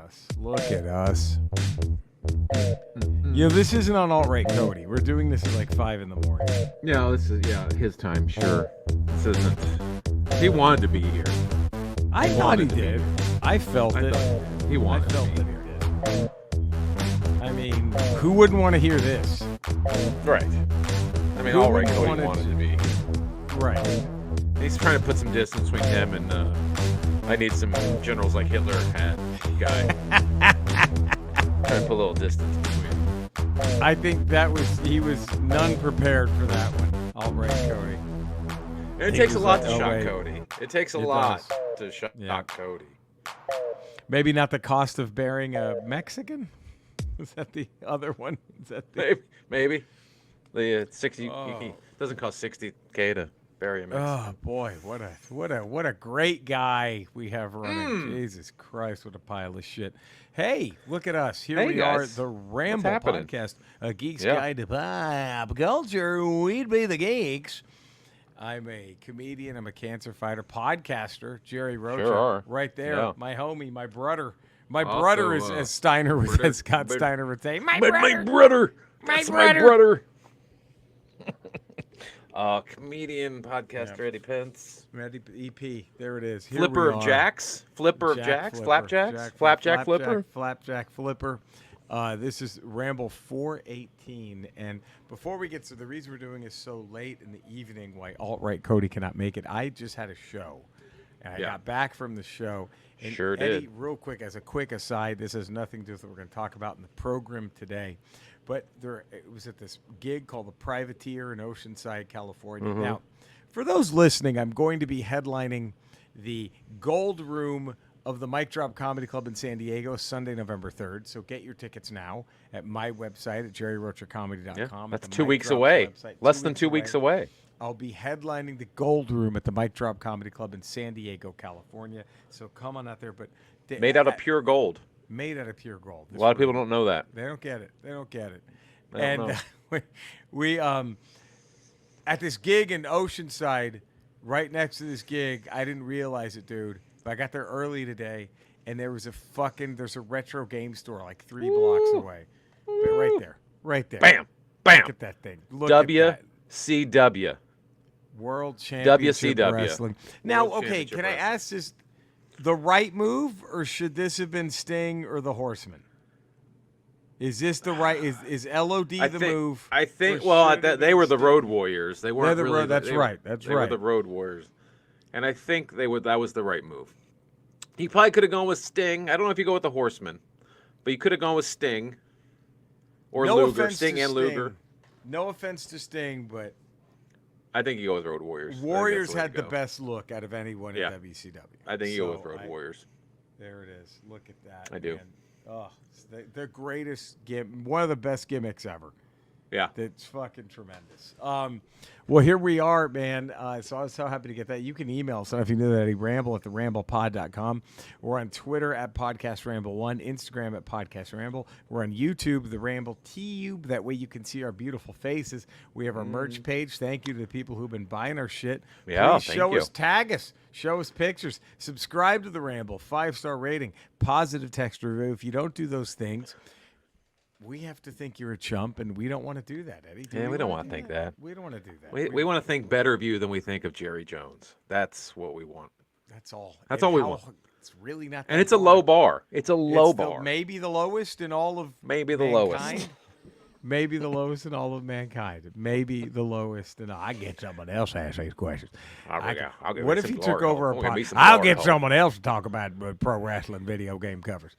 us. Look at us. You know, this isn't on alt-right Cody. We're doing this at like 5 in the morning. Yeah, this is his time. Sure, this isn't. He wanted to be here. I thought he did. I felt it. He wanted. I felt that he did. I mean, who wouldn't want to hear this? Right. I mean, Who all right, wouldn't Cody want it wanted to be. Right. He's trying to put some distance between him and I need some generals like Hitler hat guy. Trying to put a little distance between. I think he was none prepared for that one. Alt-right Cody. And it takes a lot to shock Cody. It takes a lot to shock Cody. Maybe not the cost of bearing a Mexican? Is that the other one? Is that maybe. The 60 doesn't cost $60K to bury a Mexican. Oh boy, what a great guy we have running. Jesus Christ, what a pile of shit. Hey, look at us. Here we are, the Ramble podcast, a geek's guide to pop culture. We'd be the geeks. I'm a comedian. I'm a cancer fighter, podcaster. Jerry Rocha, right there, my homie, my brother. My brother is, as Steiner would, as Scott Steiner would say, my brother. Comedian, podcaster, Eddie Pence. EP, there it is. Here Flipper of Jacks. Flipper of Jacks. Flapjacks. Flapjack Flipper. Flapjack Flipper. This is Ramble 418. And before we get to the reason we're doing this so late in the evening, why alt-right Cody cannot make it, I just had a show. And I got back from the show. And sure Eddie, did. real quick, as a quick aside, this has nothing to do with what we're going to talk about in the program today. But it was at this gig called The Privateer in Oceanside, California. Mm-hmm. Now, for those listening, I'm going to be headlining the Gold Room of the Mic Drop Comedy Club in San Diego, Sunday, November 3rd. So get your tickets now at my website at jerryrochercomedy.com. That's 2 weeks away. Less than 2 weeks away. I'll be headlining the Gold Room at the Mic Drop Comedy Club in San Diego, California. So come on out there. But made out of pure gold. Made out of pure gold. A lot of people don't know that. They don't get it. And we at this gig in Oceanside, right next to this gig, I didn't realize it, dude. But I got there early today, and there's a retro game store like 3 blocks away. But right there. Bam. Look at that thing. WCW. World Championship WCW. Wrestling. Now, okay, can I ask this? The right move, or should this have been Sting or the Horseman? Is this the right? Is LOD the move? I think. Well, they were the Road Warriors. They weren't really. That's right. They were the Road Warriors, and I think that was the right move. He probably could have gone with Sting. I don't know if you go with the Horseman, but you could have gone with Sting or Luger. Sting and Luger. No offense to Sting, but I think you go with Road Warriors. Warriors had the best look out of anyone at WCW. I think you go with Road Warriors. There it is. Look at that. I do. Man. Oh, the greatest one of the best gimmicks ever. Yeah. It's fucking tremendous. Well, here we are, man. So I was so happy to get that. You can email us. I don't know if you knew that, Ramble at theramblepod.com. We're on Twitter at PodcastRamble1, Instagram at PodcastRamble. We're on YouTube, The Ramble Tube. That way you can see our beautiful faces. We have our merch page. Thank you to the people who've been buying our shit. Yeah, Please show us, tag us, show us pictures. Subscribe to The Ramble, 5-star rating, positive text review. If you don't do those things, we have to think you're a chump, and we don't want to do that, Eddie. We don't want to think that. We don't want to do that. We want to think better of you than we think of Jerry Jones. That's what we want. That's all. That's all we want. It's really not that And it's a low bar. It's a low bar. Maybe the lowest in all of Maybe the mankind. lowest. Maybe the lowest in all of mankind. Maybe the lowest in I get someone else to ask these questions. What if you took over our podcast? I'll get someone else to talk about pro wrestling video game covers.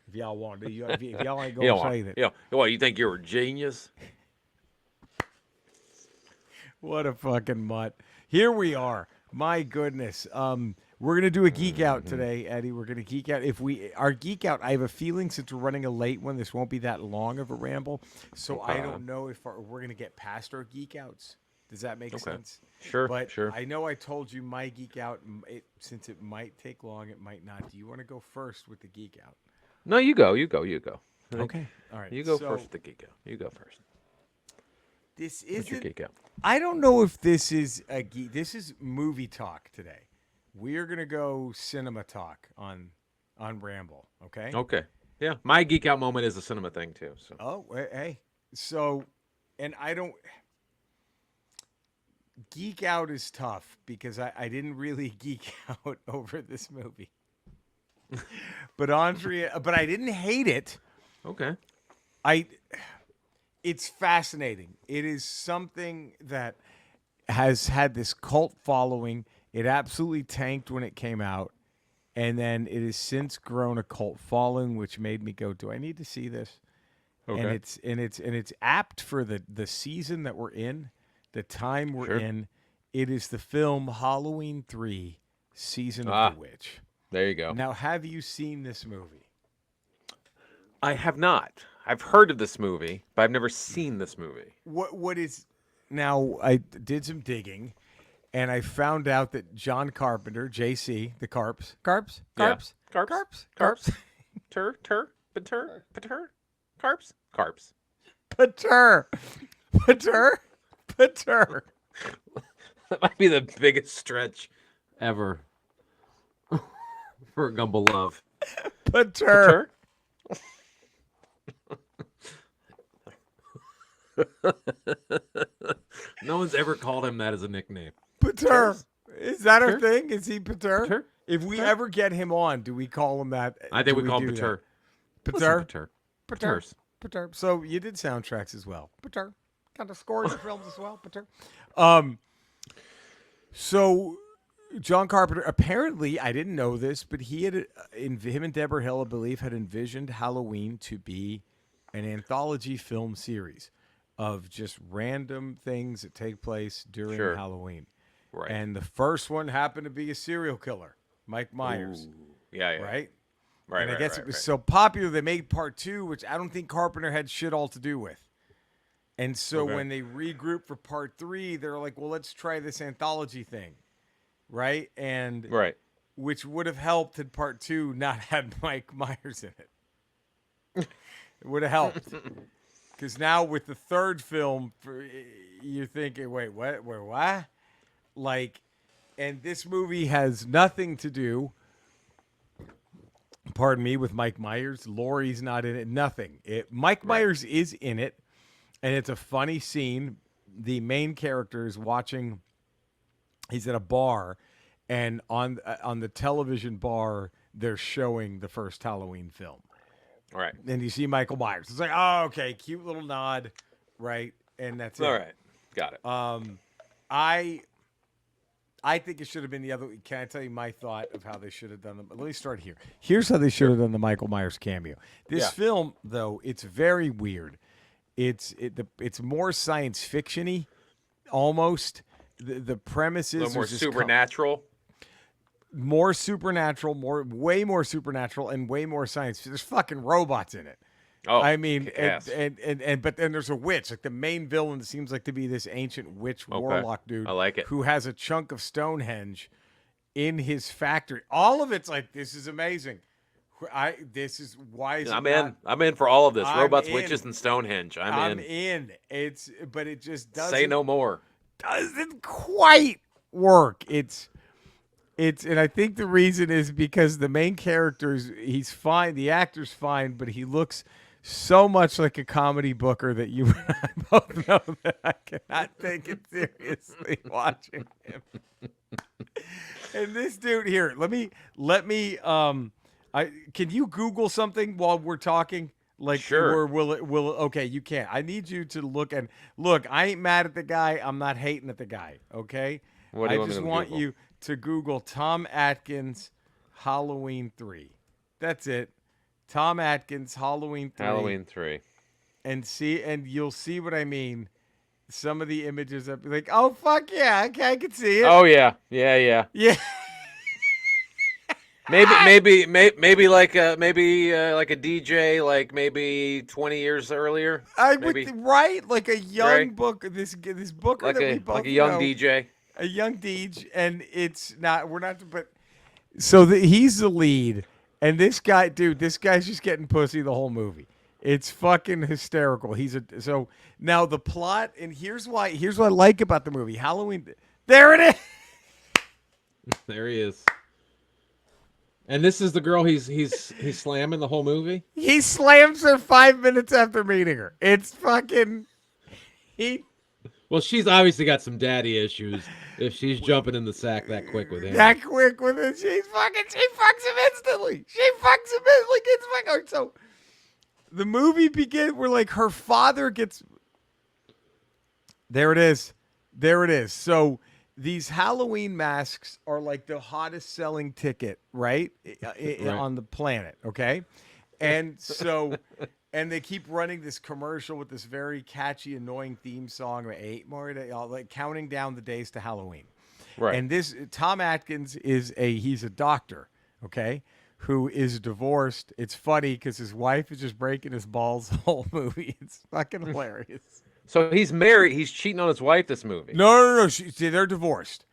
If y'all want to, if y'all ain't going to say that. What, you think you're a genius? What a fucking mutt. Here we are. My goodness. We're going to do a geek out today, Eddie. We're going to geek out. Our geek out, I have a feeling since we're running a late one, this won't be that long of a ramble. So I don't know if we're going to get past our geek outs. Does that make sense? Sure, but sure. I know I told you my geek out, since it might take long, it might not. Do you want to go first with the geek out? No, you go. Okay. All right. You go first with the geek out. You go first. This What's your geek out? I don't know if this is a geek. This is movie talk today. We are going to go cinema talk on on Ramble. Okay. Okay. Yeah, my geek out moment is a cinema thing too. So. Oh, hey. So, and I don't geek out is tough because I didn't really geek out over this movie. But Andrea, but I didn't hate it. Okay. It's fascinating. It is something that has had this cult following. It absolutely tanked when it came out. And then it has since grown a cult following, which made me go, "Do I need to see this?" Okay. And it's apt for the season that we're in, the time we're in. It is the film Halloween 3: Season of the Witch. There you go. Now, have you seen this movie? I have not. I've heard of this movie, but I've never seen this movie. What is now? I did some digging. And I found out that John Carpenter, JC, the Carps. Carps? Carps? Pater. That might be the biggest stretch ever for Gumble Love. Pater. No one's ever called him that as a nickname. Pater. Is that our thing? Is he Pater? If we ever get him on, do we call him that? I think we call him Pater. Pater. So you did soundtracks as well. Pater. Kind of scored the films as well. Pater. So John Carpenter, apparently, I didn't know this, but him and Deborah Hill, I believe, had envisioned Halloween to be an anthology film series of just random things that take place during Halloween. Right. And the first one happened to be a serial killer, Mike Myers. Ooh. Yeah. Right? Right. And I guess it was so popular they made part 2, which I don't think Carpenter had shit all to do with. And so when they regrouped for part 3, they're like, well, let's try this anthology thing. Right? And which would have helped had part 2 not had Mike Myers in it. It would have helped. Because now with the third film, you're thinking, wait, what? What? Like, and this movie has nothing to do, pardon me, with Mike Myers. Laurie's not in it. Nothing. Mike Myers is in it, and it's a funny scene. The main character is watching. He's at a bar, and on the television bar, they're showing the first Halloween film. Right. And you see Michael Myers. It's like, oh, okay, cute little nod, right? And that's it. All right. Got it. I think it should have been the other. Can I tell you my thought of how they should have done them? Let me start here. Here's how they should have done the Michael Myers cameo. This film, though, it's very weird. It's more science fiction-y, almost. The premise is a little more supernatural. More supernatural, way more supernatural, and way more science. There's fucking robots in it. Oh, I mean, but then there's a witch. Like the main villain seems like to be this ancient witch warlock dude. I like it. Who has a chunk of Stonehenge in his factory. All of it's like, this is amazing. This is why is I'm in. I'm in for all of this. Robots, witches, and Stonehenge. I'm in. But it just doesn't. Say no more. Doesn't quite work. And I think the reason is because the main character's he's fine, the actor's fine, but he looks so much like a comedy booker that you and I both know that I cannot take it seriously watching him. And this dude here, let me can you Google something while we're talking? Like, sure. Or will okay, you can't. I need you to look, I ain't mad at the guy. I'm not hating at the guy. Okay. What do you I just want you to Google Tom Atkins Halloween 3. That's it. Tom Atkins Halloween 3. Halloween 3. And you'll see what I mean. Some of the images up like, oh fuck yeah, okay, I can see it. Oh yeah. Yeah. maybe like a DJ, like maybe 20 years earlier. Right, like a young book. This booker like that we both like a young know, DJ. A young DJ, and it's not. We're not. But so he's the lead, and this guy's just getting pussy the whole movie. It's fucking hysterical. So now the plot, and here's what I like about the movie. Halloween. There it is. There he is. And this is the girl he's slamming the whole movie? He slams her 5 minutes after meeting her. It's fucking Well, she's obviously got some daddy issues if she's jumping in the sack that quick with him. That quick with it. She fucks him instantly. She fucks him instantly. Gets fucking. So the movie begins where like her father gets. There it is. So these Halloween masks are like the hottest selling ticket, right? On the planet, okay? And so, and they keep running this commercial with this very catchy, annoying theme song, 8 more days, like counting down the days to Halloween. Right. And this, Tom Atkins he's a doctor, okay? Who is divorced. It's funny because his wife is just breaking his balls the whole movie. It's fucking hilarious. So he's married. He's cheating on his wife this movie. No. They're divorced.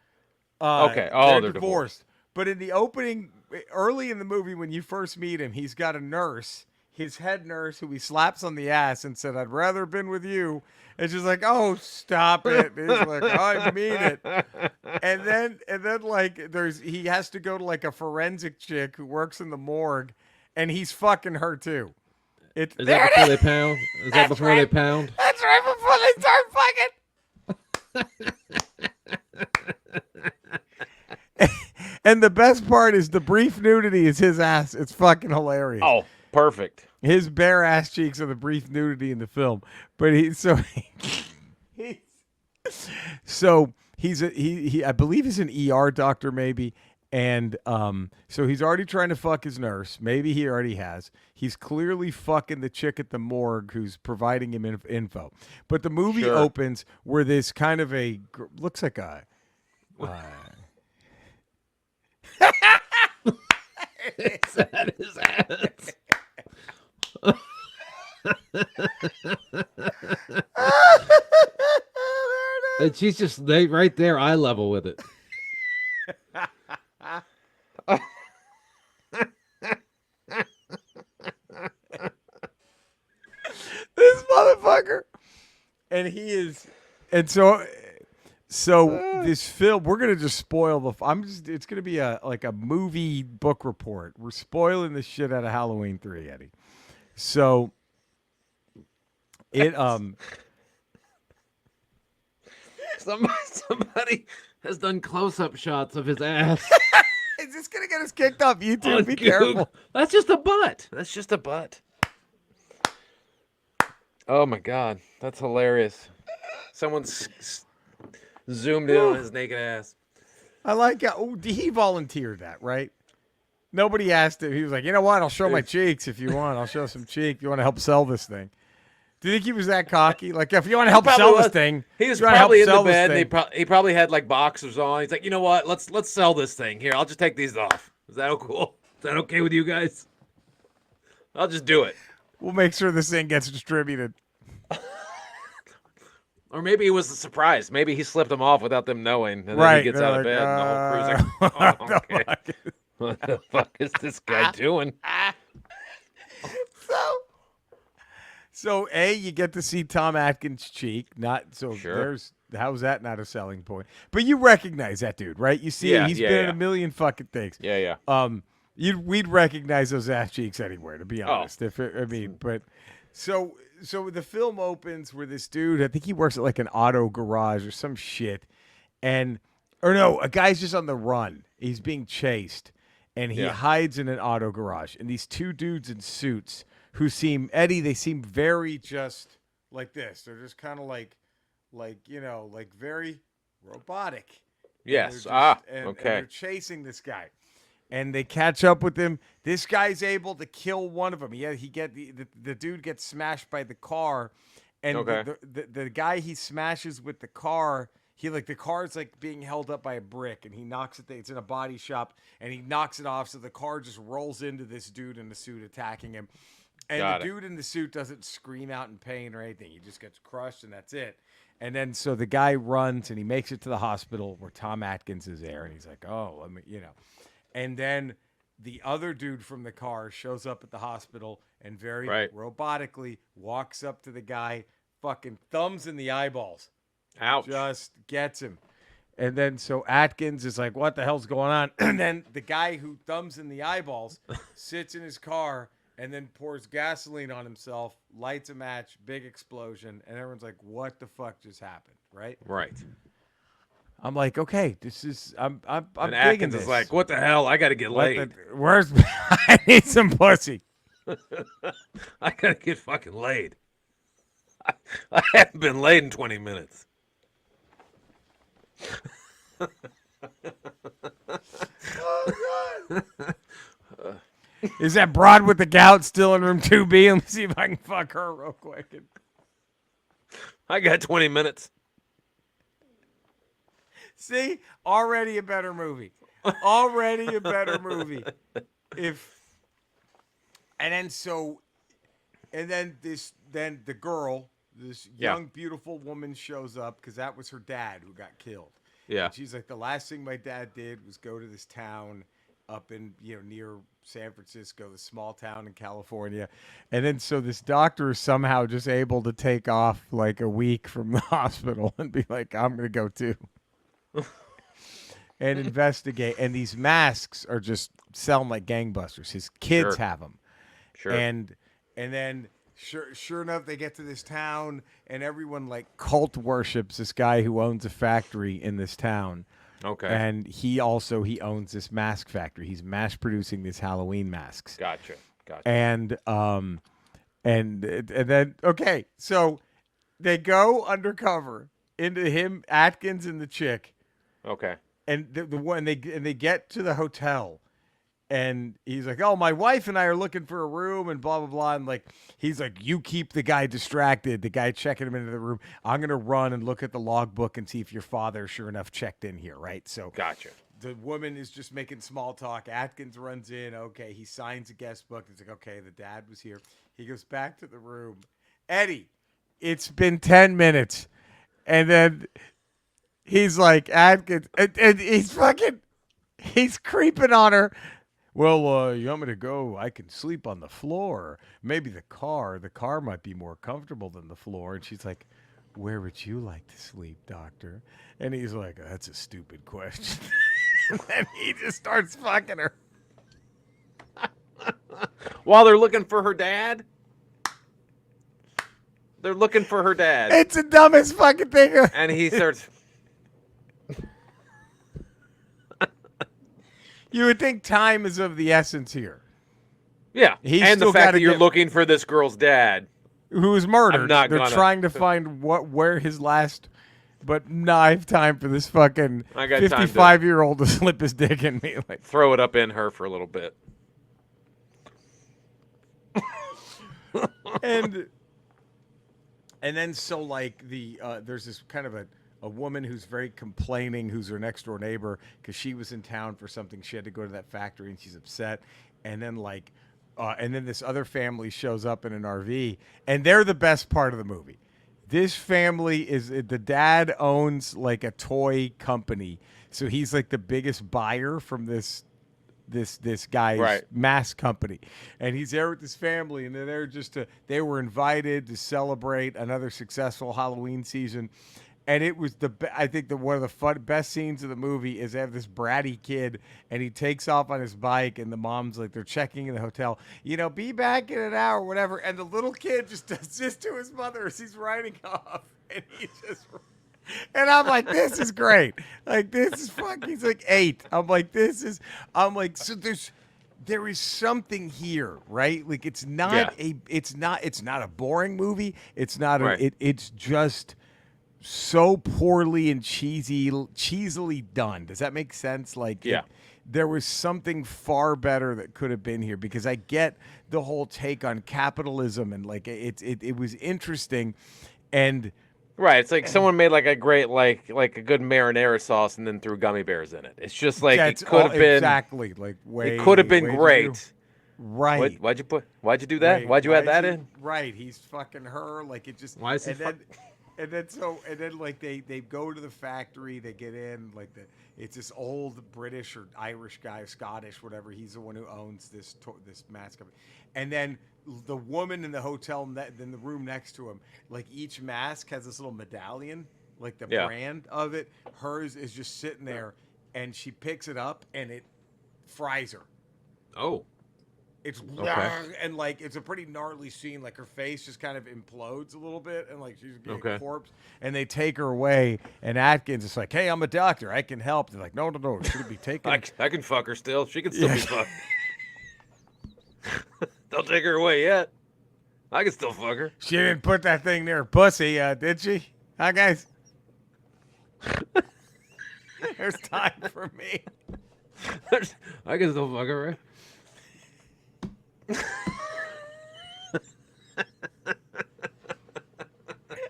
Okay. Oh, they're divorced. But in the opening, early in the movie, when you first meet him, he's got a nurse, his head nurse, who he slaps on the ass and said, "I'd rather have been with you." And she's like, "Oh, stop it." And he's like, "I mean it." And then like he has to go to like a forensic chick who works in the morgue, and he's fucking her too. Is that before they pound? Is that before they pound? That's right before they start fucking. And the best part is the brief nudity is his ass. It's fucking hilarious. Oh, perfect. His bare ass cheeks are the brief nudity in the film. But he's I believe he's an ER doctor maybe. And so he's already trying to fuck his nurse. Maybe he already has. He's clearly fucking the chick at the morgue who's providing him info. But the movie opens where this kind of looks like a... Is that his ass? And she's just right there, eye level with it. This motherfucker, and he is, and so this film, we're gonna just spoil it's gonna be like a movie book report. We're spoiling the shit out of Halloween 3, Eddie. So it somebody has done close-up shots of his ass. Is this gonna get us kicked off YouTube? Be careful. That's just a butt. That's just a butt. Oh my god, that's hilarious. Someone's zoomed in on his naked ass. I like it. Oh, he volunteered that, right? Nobody asked him. He was like, "You know what? I'll show my cheeks if you want. I'll show some cheek. If you want to help sell this thing." Do you think he was that cocky? Like, if you want to help sell this thing, he was probably in the bed. And he probably had like boxers on. He's like, "You know what? Let's sell this thing. Here, I'll just take these off. Is that cool? Is that okay with you guys? I'll just do it. We'll make sure this thing gets distributed." Or maybe it was a surprise. Maybe he slipped them off without them knowing, and then he gets out of bed, and the whole crew's like, "Oh, okay, what the fuck is this guy doing?" So you get to see Tom Atkins' cheek. How's that not a selling point? But you recognize that dude, right? You see, he's been in a million fucking things. Yeah. We'd recognize those ass cheeks anywhere, to be honest. So the film opens where this dude, I think he works at like an auto garage or some shit, a guy's just on the run. He's being chased, and he hides in an auto garage. And these two dudes in suits who seem very just like this. They're just kind of like very robotic. Yes. Okay. And they're chasing this guy. And they catch up with him. This guy's able to kill one of them. The dude gets smashed by the car, and the guy he smashes with the car, the car's like being held up by a brick, and he knocks it. It's in a body shop, and he knocks it off. So the car just rolls into this dude in the suit attacking him, and dude in the suit doesn't scream out in pain or anything. He just gets crushed, and that's it. And then so the guy runs, and he makes it to the hospital where Tom Atkins is there, and he's like, "Oh, let me," And then the other dude from the car shows up at the hospital and very robotically walks up to the guy, fucking thumbs in the eyeballs. Ouch. Just gets him. And then so Atkins is like, what the hell's going on? And then the guy who thumbs in the eyeballs sits in his car and then pours gasoline on himself, lights a match, big explosion, and everyone's like, what the fuck just happened, right? Right. I'm like, okay, this is I'm and digging Atkins this. is like, what the hell? I got to get laid. Where's I need some pussy. I got to get fucking laid. I haven't been laid in 20 minutes. Oh God. Is that broad with the gout still in room 2B? Let me see if I can fuck her real quick. I got 20 minutes. See? Already a better movie. Already a better movie. Then the girl, this young, beautiful woman shows up because that was her dad who got killed. Yeah. And she's like, the last thing my dad did was go to this town up in, near San Francisco, the small town in California. And then so this doctor is somehow just able to take off like a week from the hospital and be like, I'm going to go too. And investigate. And these masks are just selling like gangbusters. His kids have them. Sure. And then sure enough, they get to this town and everyone like cult worships this guy who owns a factory in this town. Okay. And he owns this mask factory. He's mass producing these Halloween masks. Gotcha. And then okay, so they go undercover into him, Atkins, and the chick. Okay. And they get to the hotel, and he's like, "Oh, my wife and I are looking for a room," and blah blah blah. And like, he's like, "You keep the guy distracted." The guy checking him into the room. I'm gonna run and look at the logbook and see if your father, sure enough, checked in here, right? So, gotcha. The woman is just making small talk. Atkins runs in. Okay, he signs a guest book. He's like, "Okay, the dad was here." He goes back to the room. Eddie, it's been 10 minutes, and then he's like, Atkins, and he's creeping on her. Well, you want me to go? I can sleep on the floor. Maybe the car might be more comfortable than the floor. And she's like, where would you like to sleep, doctor? And he's like, that's a stupid question. And he just starts fucking her. While they're looking for her dad? They're looking for her dad. It's the dumbest fucking thing. And he starts... You would think time is of the essence here. Yeah, and the fact that you're looking for this girl's dad. Who was murdered. They're trying to find where his last... But no, I have time for this fucking 55-year-old to slip his dick in me. Like, throw it up in her for a little bit. And then so like there's this kind of a woman who's very complaining, who's her next door neighbor, because she was in town for something. She had to go to that factory and she's upset. And then this other family shows up in an RV, and they're the best part of the movie. This family the dad owns like a toy company, so he's like the biggest buyer from this guy's mask company, and he's there with his family, and they're there they were invited to celebrate another successful Halloween season. And it was I think one of the best scenes of the movie is they have this bratty kid, and he takes off on his bike, and the mom's like, they're checking in the hotel, be back in an hour, whatever. And the little kid just does this to his mother as he's riding off, and and I'm like, this is great. Like, this is fucking. He's like 8. I'm like, so there is something here, right? Like, it's not a boring movie. It's not it's just so poorly and cheesily done. Does that make sense? Like, there was something far better that could have been here, because I get the whole take on capitalism, and like it was interesting, and it's like someone made like a great like a good marinara sauce and then threw gummy bears in it. It's just like it could have been exactly like way. It could have been great. Right. Why'd you do that? Why'd you add that in? Right. He's fucking her. Like, it just. Why is he? And then like they go to the factory, they get in, like it's this old British or Irish guy, Scottish, whatever. He's the one who owns this mask company. And then the woman in the hotel, in the room next to him, like each mask has this little medallion, like the brand of it. Hers is just sitting there, and she picks it up, and it fries her. Oh. It's and like it's a pretty gnarly scene. Like her face just kind of implodes a little bit, and like she's getting a corpse. And they take her away, and Atkins is like, "Hey, I'm a doctor. I can help." They're like, "No, should be taken." I can fuck her still. She can still be fucked. Don't take her away yet. I can still fuck her. She didn't put that thing near her pussy, did she? Huh, guys? There's time for me. I can still fuck her, right?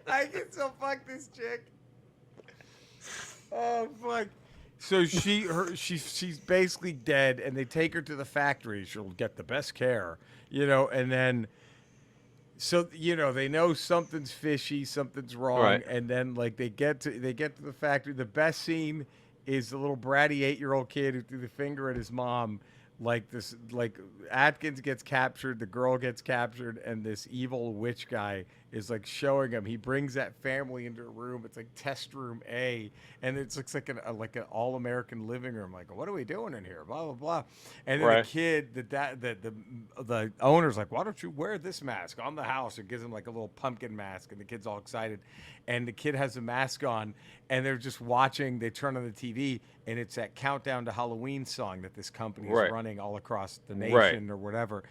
I can still fuck this chick. Oh fuck! So she's basically dead, and they take her to the factory. She'll get the best care, and then. So they know something's fishy, something's wrong, right. And then like they get to the factory. The best scene is the little bratty 8-year-old kid who threw the finger at his mom. Like Atkins gets captured, the girl gets captured, and this evil witch guy is like showing him. He brings that family into a room. It's like test room A, and it looks like an all-American living room. Like, what are we doing in here? Blah blah blah. And then the kid, the owner's like, why don't you wear this mask on the house? It gives him like a little pumpkin mask, and the kid's all excited. And the kid has a mask on, and they're just watching. They turn on the TV, and it's that Countdown to Halloween song that this company is running all across the nation or whatever.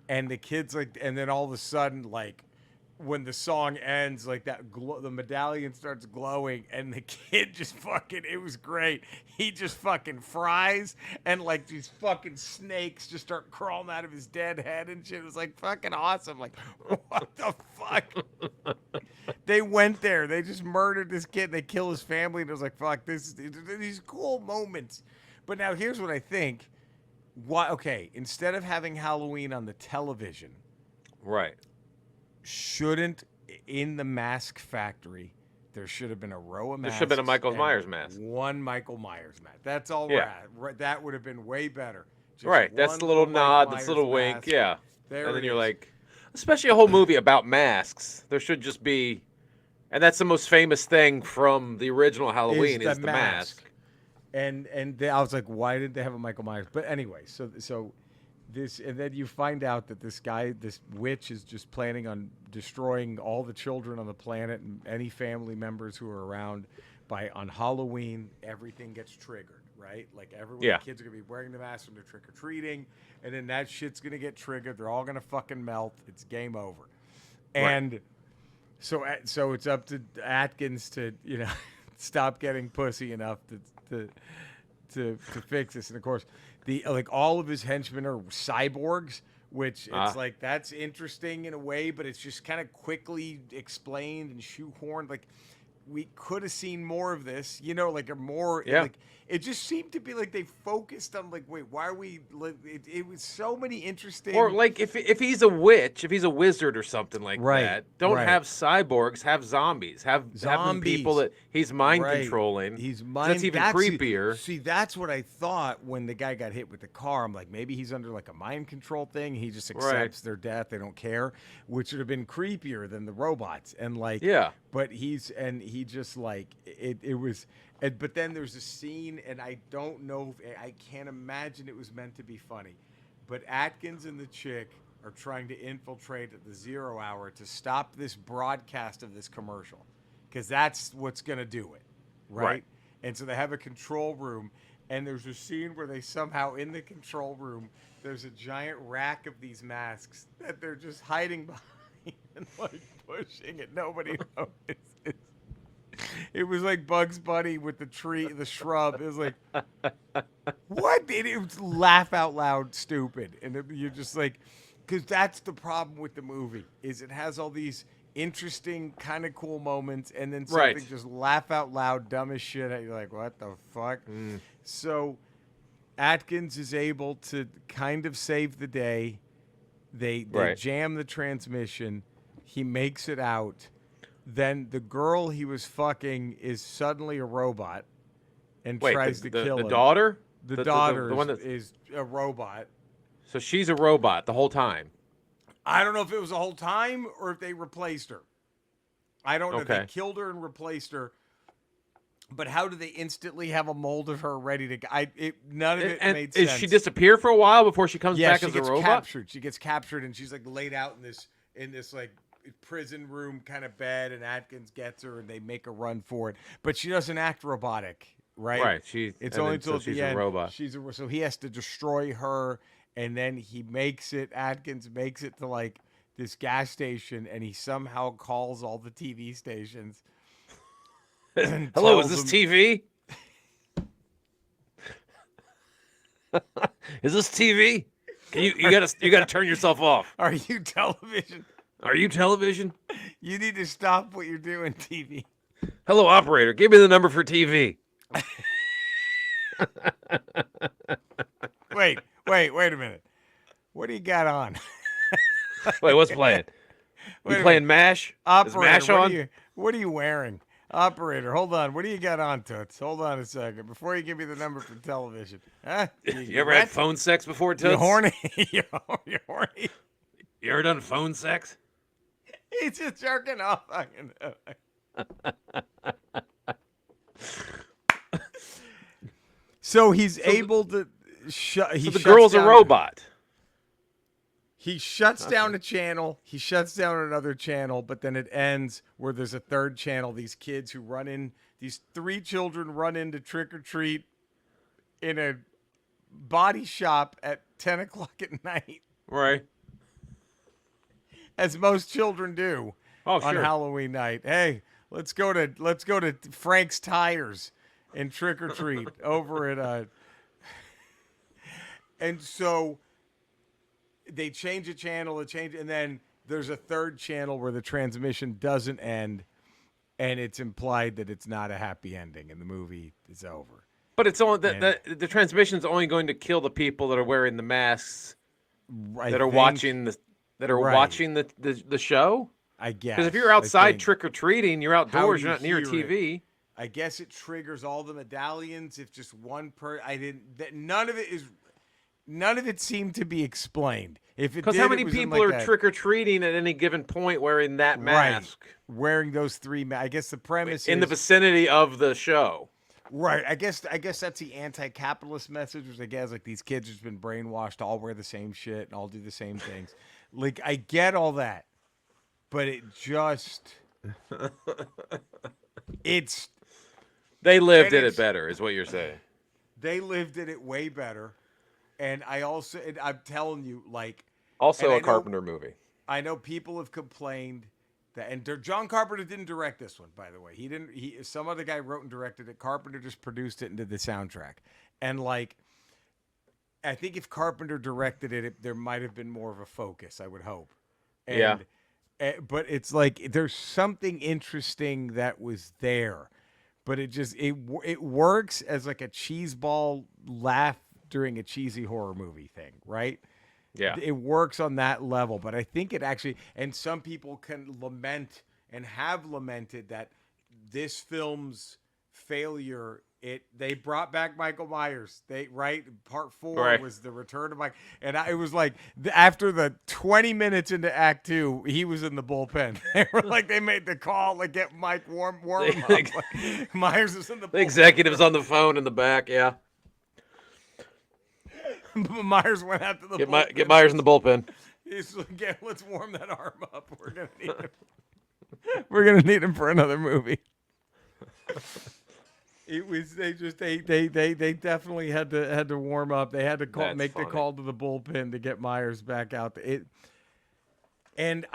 And the kid's like, and then all of a sudden, like, when the song ends, like that, the medallion starts glowing, and the kid just fucking, it was great. He just fucking fries, and like these fucking snakes just start crawling out of his dead head and shit. It was like fucking awesome. Like, what the fuck? They went there. They just murdered this kid. They kill his family, and it was like, fuck, these cool moments. But now here's what I think. Okay, instead of having Halloween on the television, right? Shouldn't in the mask factory there should have been a row of masks? There should have been a Michael Myers mask. One Michael Myers mask. That's all we're at. Right, that would have been way better. Just right. That's the little nod. That's the little wink. Yeah. And then you're like, especially a whole movie about masks. There should just be, and that's the most famous thing from the original Halloween is the mask. And I was like, why did they have a Michael Myers? But anyway, so this, and then you find out that this witch is just planning on destroying all the children on the planet and any family members who are around. On Halloween, everything gets triggered, right? Like the kids are gonna be wearing the mask when they're trick or treating, and then that shit's gonna get triggered. They're all gonna fucking melt. It's game over. And so it's up to Atkins to stop getting pussy enough to fix this. And of course, all of his henchmen are cyborgs, which it's like that's interesting in a way, but it's just kind of quickly explained and shoehorned. Like we could have seen more of this, like it just seemed to be like they focused on like, wait, why are we? It was so many interesting. Or like if he's a witch, if he's a wizard or something like that, don't have cyborgs, have zombies, have people that he's mind controlling. That's even creepier. See, that's what I thought when the guy got hit with the car. I'm like, maybe he's under like a mind control thing. He just accepts their death. They don't care, which would have been creepier than the robots. And like, but he just like it was. But then there's a scene, and I don't know I can't imagine it was meant to be funny, but Atkins and the chick are trying to infiltrate at the 0 hour to stop this broadcast of this commercial, because that's what's going to do it, right? And so they have a control room, and there's a scene where they somehow, in the control room, there's a giant rack of these masks that they're just hiding behind and like pushing it. Nobody notices. It was like Bugs Bunny with the shrub. It was like, what? It was laugh out loud stupid. And you're just like, because that's the problem with the movie, is it has all these interesting, kind of cool moments, and then something just laugh out loud, dumb as shit. You're like, what the fuck? So Atkins is able to kind of save the day. They jam the transmission. He makes it out. Then the girl he was fucking is suddenly a robot and tries to kill him. The daughter? The daughter is a robot. So she's a robot the whole time. I don't know if it was the whole time or if they replaced her. I don't know if they killed her and replaced her, But how do they instantly have a mold of her ready to go? None of it made sense. Does she disappear for a while before she comes back as a robot? Captured. She gets captured, and she's like laid out in this like prison room kind of bed, and Atkins gets her, and they make a run for it. But she doesn't act robotic, right? Right. It's only until she's the end. A robot. So he has to destroy her, and then he makes it. Atkins makes it to like this gas station, and he somehow calls all the TV stations. Hello, is this TV? Is this TV? You gotta turn yourself off. Are you television? Are you television? You need to stop what you're doing, TV. Hello, operator. Give me the number for TV. Wait a minute. What do you got on? Wait, what's playing? You playing MASH? Operator, is MASH on? What are you wearing? Operator, hold on. What do you got on, Toots? Hold on a second. Before you give me the number for television. Huh? You ever had phone sex before, Toots? You horny? You're horny? You ever done phone sex? He's just jerking off. So he's able to shut. So the girl's a robot. He shuts down a channel. He shuts down another channel, but then it ends where there's a third channel. These kids who run in, these 3 children run into trick or treat in a body shop at 10 o'clock at night. Right. As most children do on Halloween night. Hey, let's go to Frank's Tires and trick or treat over at and so they change a channel, and then there's a third channel where the transmission doesn't end, and it's implied that it's not a happy ending, and the movie is over. But it's only the transmission is only going to kill the people that are wearing the masks, that are watching the show. I guess because if you're outside trick or treating, you're outdoors, you're not near a TV. I guess it triggers all the medallions if just one None of it seemed to be explained. If it because how many people are trick or treating at any given point wearing that mask? Right. Wearing those 3 masks. I guess the premise in the vicinity of the show. Right. I guess that's the anti-capitalist message, which I guess like these kids have been brainwashed to all wear the same shit and all do the same things. Like I get all that, but it just they lived it better, is what you're saying. They lived it way better. And I'm telling you, like... Also a Carpenter movie. I know people have complained that... And John Carpenter didn't direct this one, by the way. Some other guy wrote and directed it. Carpenter just produced it and did the soundtrack. And, like, I think if Carpenter directed it, there might have been more of a focus, I would hope. Yeah. But it's like, there's something interesting that was there. But it works as, like, a cheeseball laugh during a cheesy horror movie thing, right? Yeah. It works on that level, but I think it actually, and some people can lament and have lamented that this film's failure, they brought back Michael Myers. Part 4 was the return of Mike. And it was like, after the 20 minutes into Act 2, he was in the bullpen. They were like, they made the call, like, get Mike warm him up. Like, Myers was in the bullpen. The executive's on the phone in the back, yeah. Myers went out to the bullpen. Get Myers in the bullpen. He's like, let's warm that arm up. We're gonna need him. We're gonna need him for another movie. It was they definitely had to warm up. They had to the call to the bullpen to get Myers back out. And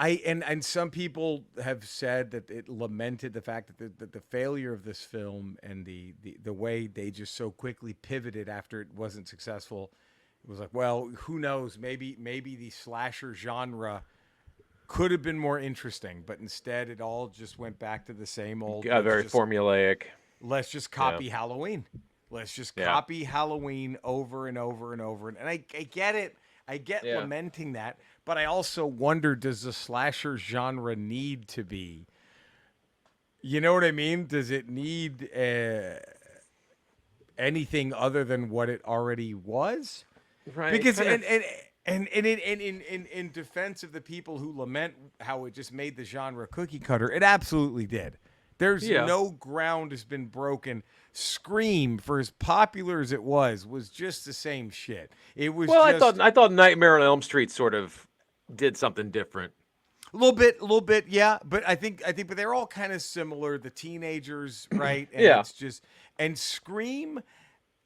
some people have said that it lamented the fact that the failure of this film and the way they just so quickly pivoted after it wasn't successful. It was like, well, who knows? Maybe the slasher genre could have been more interesting, but instead it all just went back to the same old. Yeah, very formulaic. Let's just copy Halloween. Let's just copy Halloween over and over and over. And I get it. I get lamenting that, but I also wonder, does the slasher genre need to be? You know what I mean? Does it need anything other than what it already was? Right. Because and in defense of the people who lament how it just made the genre cookie cutter, it absolutely did. There's no ground has been broken. Scream, for as popular as it was just the same shit. It was I thought Nightmare on Elm Street sort of did something different. A little bit, yeah. But I think, but they're all kind of similar. The teenagers, right? And it's just, and Scream,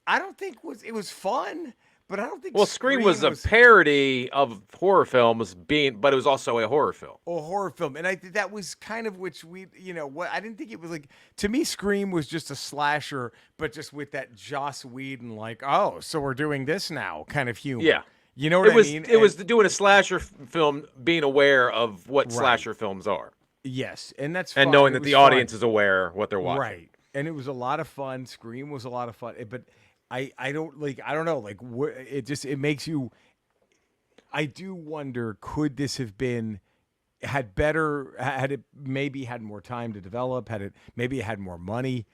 I don't think it was fun, but I don't think. Well, Scream was a parody of horror films, but it was also a horror film. A horror film, and I think that was kind of what I didn't think it was like. To me, Scream was just a slasher, but just with that Joss Whedon, like, oh, so we're doing this now kind of humor. Yeah. You know what I mean? It was doing a slasher film, being aware of what slasher films are. Yes, and that's fun. And knowing that the audience is aware what they're watching. Right, and it was a lot of fun. Scream was a lot of fun, but I don't know, like it makes you. I do wonder, could this have been had it maybe had more time to develop? Maybe it had more money?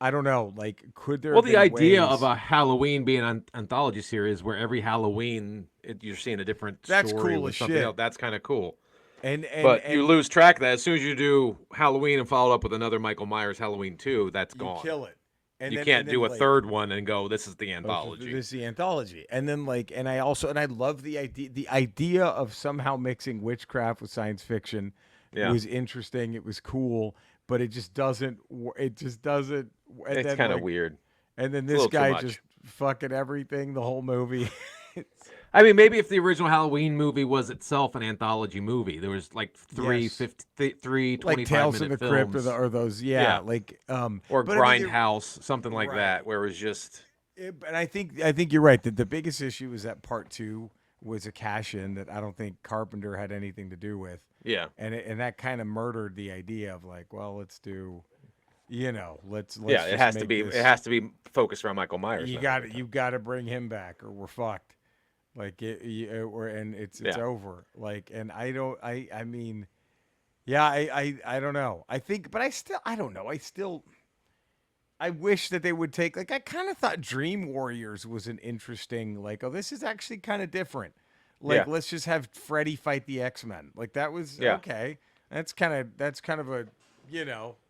I don't know. Like, could there? Well, the idea of a Halloween being an anthology series where every Halloween you're seeing a different story cool with as something shit. else. That's kind of cool. But you lose track of that as soon as you do Halloween and follow up with another Michael Myers Halloween 2. That's gone. You kill it. And you can't do a third one and go, this is the anthology. This is the anthology. And then I love the idea of somehow mixing witchcraft with science fiction. Yeah. Was interesting. It was cool, but it just doesn't. It's kind of weird. And then this guy just fucking everything the whole movie. I mean, maybe if the original Halloween movie was itself an anthology movie, there was like three 25-minute like Tales from the Crypt or those, like or Grindhouse, something like that, where it was just. And I think you're right. That the biggest issue is that part 2 was a cash in that I don't think Carpenter had anything to do with. Yeah, and that kind of murdered the idea of like, well, let's do. Let's it has to be. It has to be focused around Michael Myers. You got to bring him back, or we're fucked. Like it's over. Like, and I don't know. I think, but I don't know. I wish that they would take, like, I kind of thought Dream Warriors was an interesting, like, oh, this is actually kind of different. Like, let's just have Freddy fight the X-Men. Like, that was okay. That's kind of a,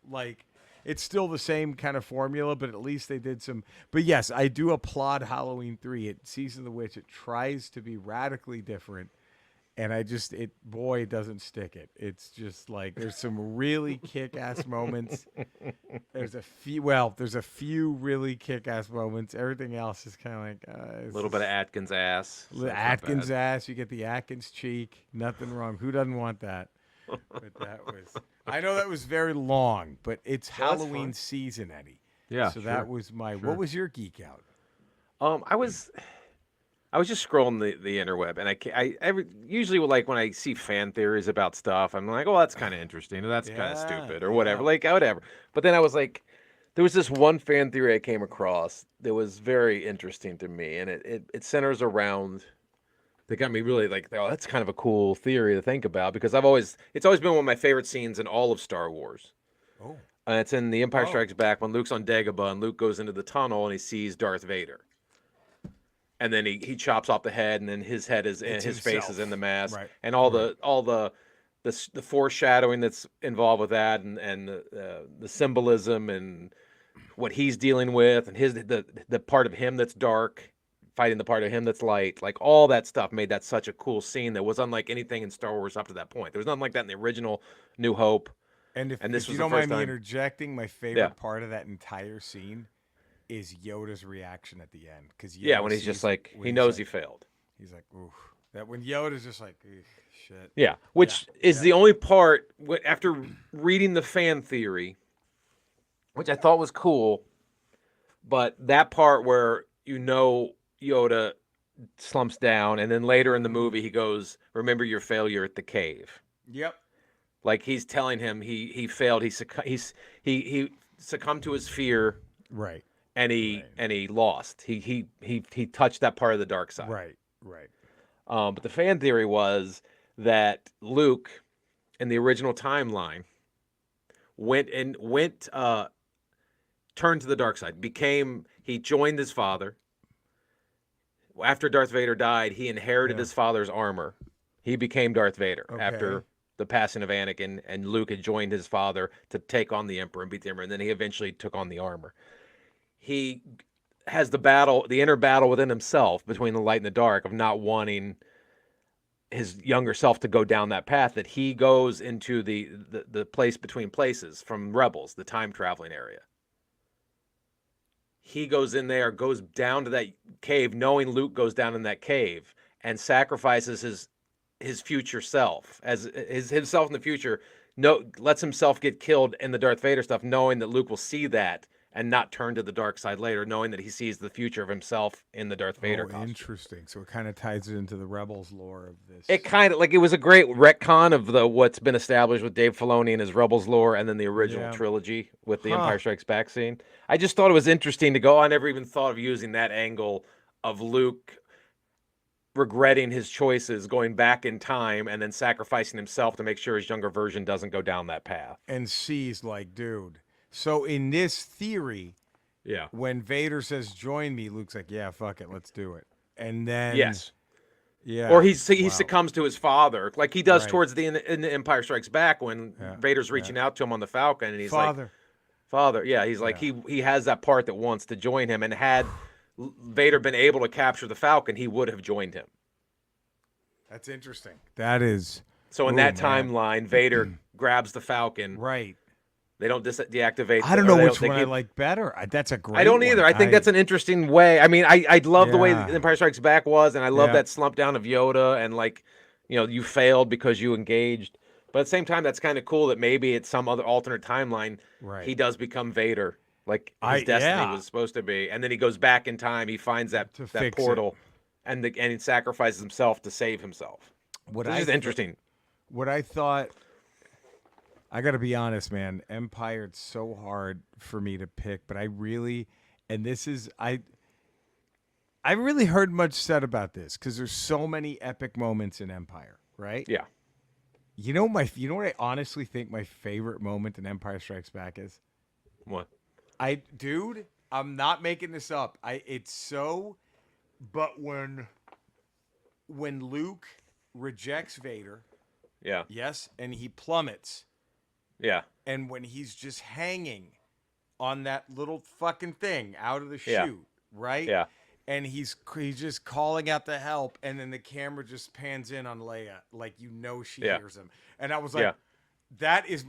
like, it's still the same kind of formula, but at least they did some. But yes, I do applaud Halloween 3. Season of the Witch, it tries to be radically different, and it doesn't stick it. It's just like there's some really kick-ass moments. There's a few really kick-ass moments. Everything else is kind of like a little bit of Atkins ass. Atkins ass. You get the Atkins cheek. Nothing wrong. Who doesn't want that? But I know that was very long, but it's Halloween season, Eddie. Yeah. So that was what was your geek out? I was just scrolling the interweb, and usually like when I see fan theories about stuff, I'm like, oh, that's kind of interesting, or that's kind of stupid, or whatever, like whatever. But then I was like, there was this one fan theory I came across that was very interesting to me, and it centers around. They got me really like, oh, that's kind of a cool theory to think about, because it's always been one of my favorite scenes in all of Star Wars. Oh. It's in The Empire Strikes Back when Luke's on Dagobah and Luke goes into the tunnel and he sees Darth Vader. And then he chops off the head, and then his head is and his face is in the mask, right. And all the foreshadowing that's involved with that, and the symbolism and what he's dealing with, and the part of him that's dark fighting the part of him that's light, like all that stuff made that such a cool scene that was unlike anything in Star Wars up to that point. There was nothing like that in the original New Hope. And if you don't mind me interjecting, my favorite part of that entire scene is Yoda's reaction at the end. When he's just like, he knows he failed. He's like, oof. That when Yoda's just like, shit. Yeah, which is the only part, after reading the fan theory, which I thought was cool, but that part where Yoda slumps down, and then later in the movie he goes, remember your failure at the cave. Yep. Like he's telling him he failed. He succumbed to his fear. Right. And he lost. He touched that part of the dark side. Right. But the fan theory was that Luke, in the original timeline, turned to the dark side. He joined his father. After Darth Vader died, he inherited his father's armor. He became Darth Vader after the passing of Anakin, and Luke had joined his father to take on the Emperor and beat the Emperor, and then he eventually took on the armor. He has the inner battle within himself between the light and the dark of not wanting his younger self to go down that path, that he goes into the place between places from Rebels, the time traveling area. He goes in there, goes down to that cave, knowing Luke goes down in that cave, and sacrifices his future self, as himself in the future, lets himself get killed in the Darth Vader stuff, knowing that Luke will see that and not turn to the dark side later, knowing that he sees the future of himself in the Darth Vader costume. Interesting. So it kind of ties it into the Rebels lore of this. It kind of, like, it was a great retcon of what's been established with Dave Filoni and his Rebels lore, and then the original trilogy with the Empire Strikes Back scene. I just thought it was interesting to go. I never even thought of using that angle of Luke regretting his choices, going back in time, and then sacrificing himself to make sure his younger version doesn't go down that path. And sees, like, dude. So in this theory, when Vader says, join me, Luke's like, yeah, fuck it, let's do it. And then... Yes. Yeah. Or he succumbs to his father, like he does towards in the Empire Strikes Back when Vader's reaching out to him on the Falcon, and he's like, Father. Yeah, he's like, he has that part that wants to join him, and had Vader been able to capture the Falcon, he would have joined him. That's interesting. That is... So in that timeline, Vader grabs the Falcon. Right. They don't deactivate. I don't know which one I like better. That's a great I don't either. one. I think that's an interesting way. I mean, I love the way the Empire Strikes Back was, and I love that slump down of Yoda, and, like, you failed because you engaged. But at the same time, that's kind of cool that maybe it's some other alternate timeline. He does become Vader, like his destiny was supposed to be, and then he goes back in time. He finds that portal, and he sacrifices himself to save himself. Which is interesting. What I thought. I got to be honest, man. Empire, it's so hard for me to pick, but I really heard much said about this because there's so many epic moments in Empire, right? Yeah. You know what I honestly think my favorite moment in Empire Strikes Back is? What? Dude, I'm not making this up. But when Luke rejects Vader, yes, and he plummets. Yeah. And when he's just hanging on that little fucking thing out of the chute, right? Yeah. And he's just calling out the help, and then the camera just pans in on Leia, like she hears him. And I was like, that is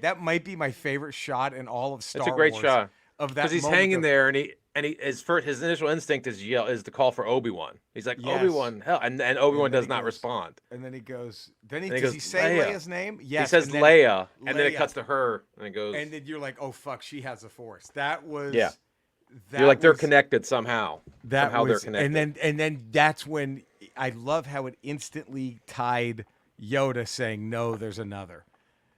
that might be my favorite shot in all of Star Wars. It's a great shot of that because he's hanging there, and his initial instinct is to call for Obi-Wan. He's like, Obi-Wan, hell, and Obi-Wan does not respond. And then he goes. Does he say Leia's name? Yes. He says Leia, and then it cuts to her, and it goes. And then you're like, oh fuck, she has the Force. That was You're like, they're connected somehow. They're connected. And then that's when I love how it instantly tied Yoda saying, no, there's another.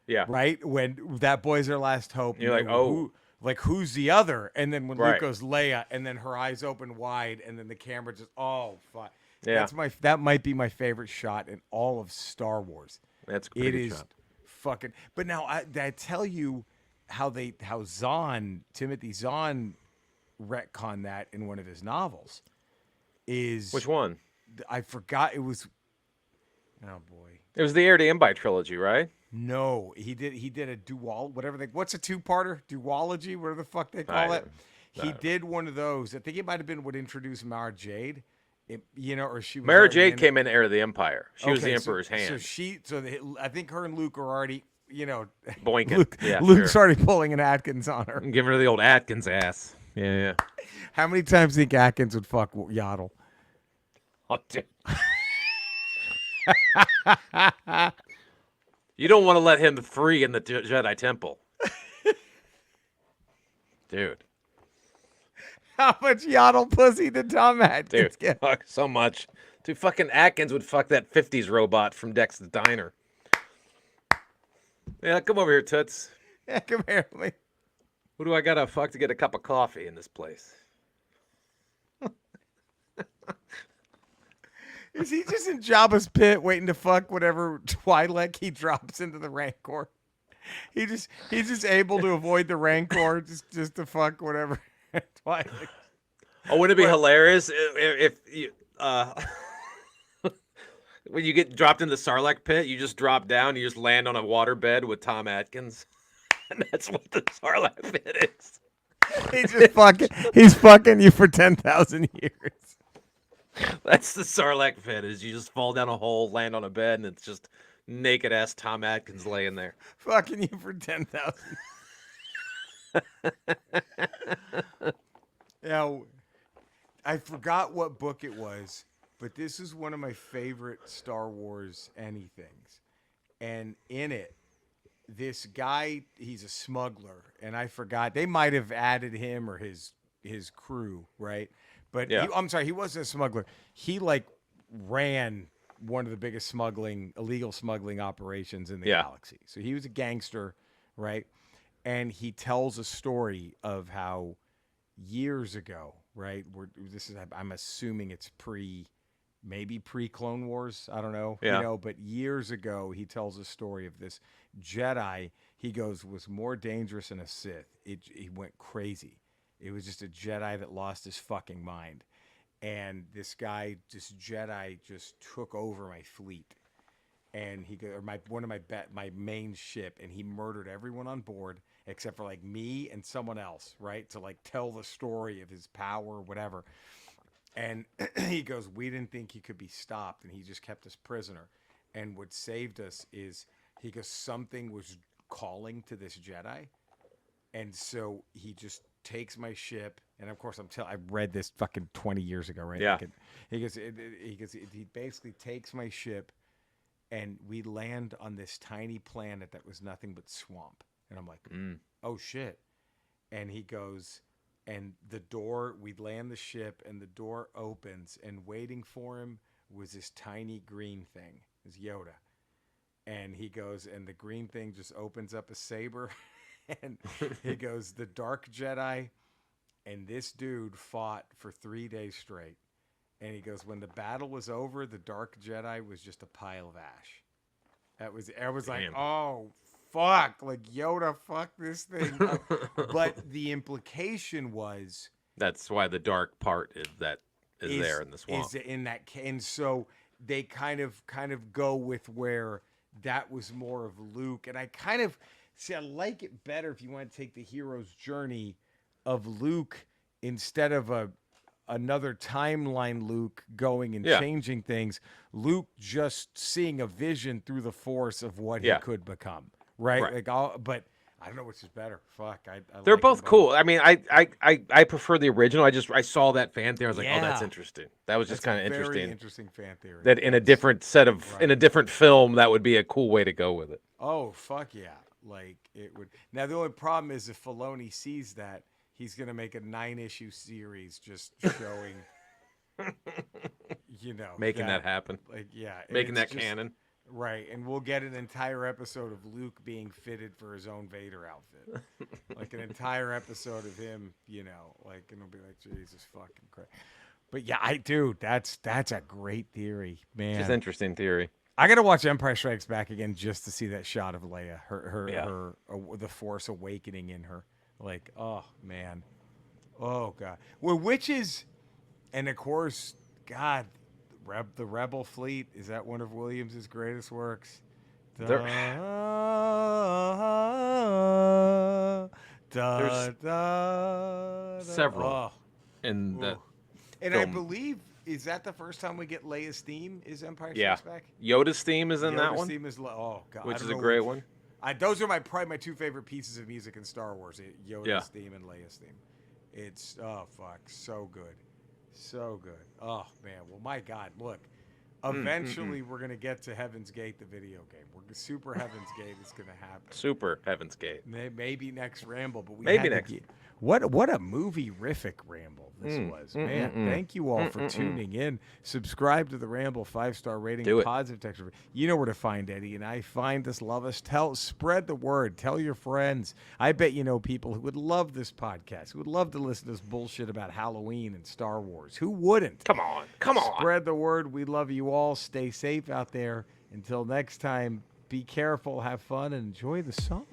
Yeah. Right? When that boy's our last hope. You're like, oh. Who's the other? And then when Luke goes Leia, and then her eyes open wide, and then the camera just, fuck. Yeah. That might be my favorite shot in all of Star Wars. That's a pretty good shot. Fucking. But now I tell you how Timothy Zahn retconned that in one of his novels. Which one? I forgot. It was. Oh boy. It was the Heir to Imbi trilogy, right? No, he did a what's a two-parter? Duology, whatever the fuck they call it. He did one of those. I think it might have been what introduced Mara Jade. Or she was Mara Jade came in Heir of the Empire. She was the Emperor's hand. I think her and Luke are already, boinking. Luke's already pulling an Atkins on her. Give her the old Atkins ass. Yeah. How many times do you think Atkins would fuck Yaddle? Oh, dude. You don't want to let him free in the Jedi Temple. Dude. How much Yaddle pussy did Tom Atkins get? Fuck so much. Dude, fucking Atkins would fuck that 50s robot from Dex's Diner. Yeah, come over here, Toots. Yeah, come here. Who do I gotta fuck to get a cup of coffee in this place? Is he just in Jabba's pit waiting to fuck whatever Twi'lek he drops into the Rancor? He's just able to avoid the Rancor just to fuck whatever Twi'lek. Oh, wouldn't it be hilarious if you, When you get dropped in the Sarlacc pit, you just drop down, you just land on a waterbed with Tom Atkins. And that's what the Sarlacc pit is. He's fucking you for 10,000 years. That's the Sarlacc pit, is you just fall down a hole, land on a bed, and it's just naked ass Tom Atkins laying there. Fucking you for 10,000. Now, I forgot what book it was, but this is one of my favorite Star Wars anythings. And in it, this guy, he's a smuggler, and I forgot. They might have added him or his crew, right? But I'm sorry, he wasn't a smuggler. He like ran one of the biggest illegal smuggling operations in the galaxy. So he was a gangster, right? And he tells a story of how years ago, right? I'm assuming it's maybe pre-Clone Wars. I don't know. Yeah. But years ago, he tells a story of this Jedi. He goes, was more dangerous than a Sith. He went crazy. It was just a Jedi that lost his fucking mind. And this Jedi just took over my fleet. And my main ship, and he murdered everyone on board except for like me and someone else, right? To like tell the story of his power or whatever. And he goes, we didn't think he could be stopped, and he just kept us prisoner. And what saved us is, he goes, something was calling to this Jedi, and so he just takes my ship. And of course, I read this fucking 20 years ago, right? Yeah. He basically takes my ship, and we land on this tiny planet that was nothing but swamp. And I'm like, oh shit. And he goes, and we'd land the ship, and the door opens, and waiting for him was this tiny green thing. It's Yoda. And he goes, and the green thing just opens up a saber. And he goes, the Dark Jedi and this dude fought for 3 days straight. And he goes, when the battle was over, the Dark Jedi was just a pile of ash. I was like, oh, fuck. Like, Yoda, fuck this thing. But the implication was... That's why the dark part is there in the swamp. And so they kind of go with where that was more of Luke. And I like it better if you want to take the hero's journey of Luke instead of another timeline Luke going and changing things. Luke just seeing a vision through the Force of what he could become, right? But I don't know which is better. Fuck, they're like both cool. I mean, I prefer the original. I saw that fan theory. I was like, oh, that's interesting. That was just kind of interesting. Very interesting fan theory. That in a different in a different film, that would be a cool way to go with it. Oh fuck yeah! Like it would. Now the only problem is if Filoni sees that, he's gonna make a 9-issue series just showing, making that happen. Like making that canon. Right, and we'll get an entire episode of Luke being fitted for his own Vader outfit. Like an entire episode of him, and it'll be like, Jesus fucking Christ. But yeah, that's a great theory, man. Just interesting theory. I gotta watch Empire Strikes Back again just to see that shot of Leia, her the Force awakening in her. Like, oh man, oh god. Well, and of course, God. The Rebel fleet, is that one of Williams's greatest works? There's several. Oh. And film. I believe, is that the first time we get Leia's theme? Is Empire Strikes Back? Yoda's theme is in that one. Theme is God, which is a great one. Those are probably my two favorite pieces of music in Star Wars: Yoda's theme and Leia's theme. It's so good. So good. Oh, man. Well, my God. Look, eventually we're going to get to Heaven's Gate, the video game. Super Heaven's Gate is going to happen. Super Heaven's Gate. Maybe next Ramble. But maybe next. What a movie-rific Ramble this was. Man, thank you all for tuning in. Subscribe to the Ramble, 5-star rating, positive text. You know where to find Eddie and I. Find us, love us, spread the word. Tell your friends. I bet you know people who would love this podcast, who would love to listen to this bullshit about Halloween and Star Wars. Who wouldn't? Come on. Spread the word. We love you all. Stay safe out there. Until next time, be careful, have fun, and enjoy the song.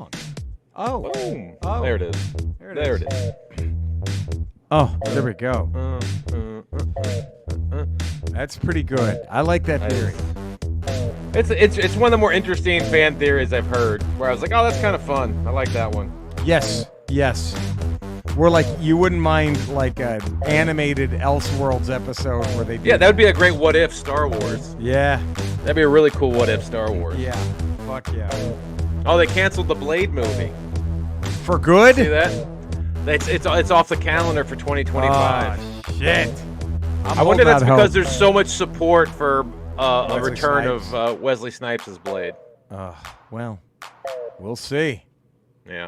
Oh. Boom. Oh. There it is. There it is. Oh, there we go. That's pretty good. I like that theory. It's one of the more interesting fan theories I've heard. Where I was like, oh, that's kind of fun. I like that one. Yes. We're like, you wouldn't mind like an animated Elseworlds episode where they. Yeah, that would be a great what if Star Wars. Yeah. That'd be a really cool what if Star Wars. Yeah. Fuck yeah. Oh, they canceled the Blade movie. For good? See that? It's off the calendar for 2025. Oh, shit. I wonder if that's because there's so much support for a Wesley return Snipes. of Wesley Snipes' Blade. Well, we'll see. Yeah.